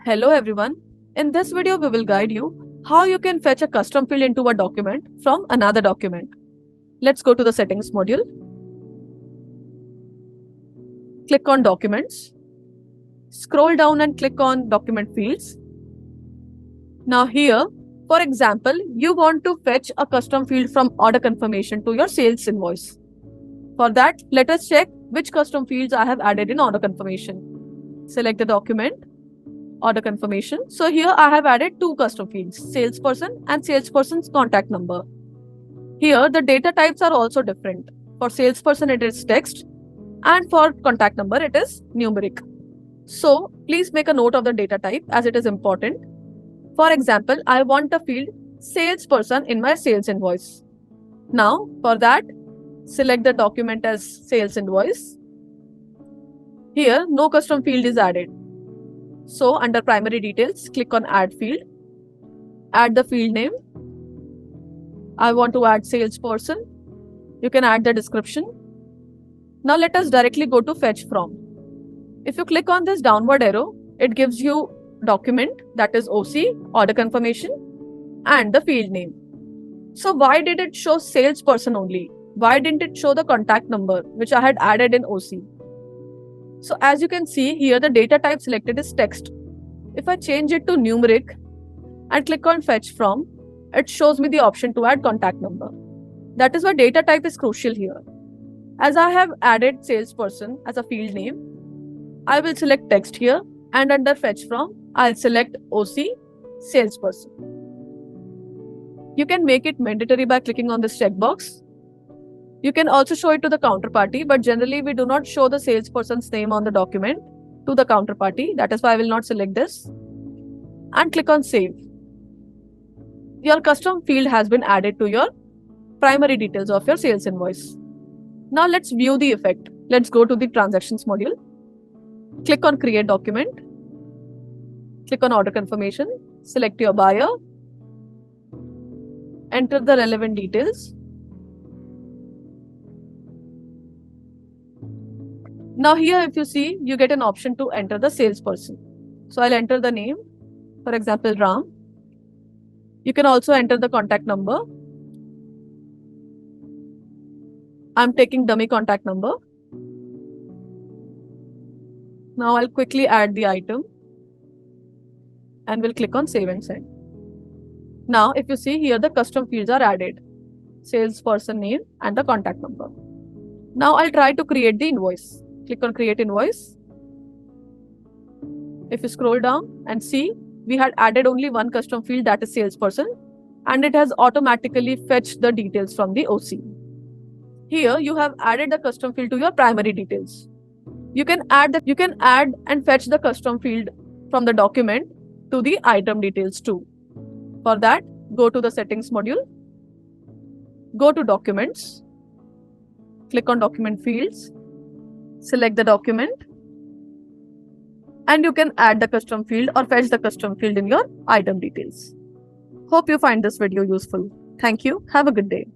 Hello everyone. In this video, we will guide you how you can fetch a custom field into a document from another document. Let's go to the settings module. Click on documents. Scroll down and click on document fields. Now here, for example, you want to fetch a custom field from order confirmation to your sales invoice. For that, let us check which custom fields I have added in order confirmation. Select the document, order confirmation. So here I have added two custom fields, salesperson and salesperson's contact number. Here the data types are also different. For salesperson it is text and for contact number it is numeric. So please make a note of the data type as it is important. For example, I want a field salesperson in my sales invoice. Now for that, select the document as sales invoice. Here no custom field is added. So under primary details, click on add field. Add the field name. I want to add salesperson. You can add the description. Now let us directly go to fetch from. If you click on this downward arrow, it gives you document, that is OC, order confirmation, and the field name. So why did it show salesperson only? Why didn't it show the contact number which I had added in OC? So as you can see here, the data type selected is text. If I change it to numeric and click on fetch from, it shows me the option to add contact number. That is why data type is crucial here. As I have added salesperson as a field name, I will select text here, and under fetch from, I'll select OC salesperson. You can make it mandatory by clicking on this checkbox. You can also show it to the counterparty, but generally we do not show the salesperson's name on the document to the counterparty. That is why I will not select this. And click on save. Your custom field has been added to your primary details of your sales invoice. Now let's view the effect. Let's go to the transactions module. Click on create document. Click on order confirmation. Select your buyer. Enter the relevant details. Now here if you see, you get an option to enter the salesperson. So I'll enter the name, for example Ram. You can also enter the contact number. I'm taking dummy contact number. Now I'll quickly add the item and we'll click on save and send. Now if you see here, the custom fields are added, salesperson name and the contact number. Now I'll try to create the invoice. Click on create invoice. If you scroll down and see, we had added only one custom field, that is salesperson, and it has automatically fetched the details from the OC. Here you have added the custom field to your primary details. You can add and fetch the custom field from the document to the item details too. For that, go to the settings module. Go to documents. Click on document fields. Select the document. And you can add the custom field or fetch the custom field in your item details. Hope you find this video useful. Thank you. Have a good day.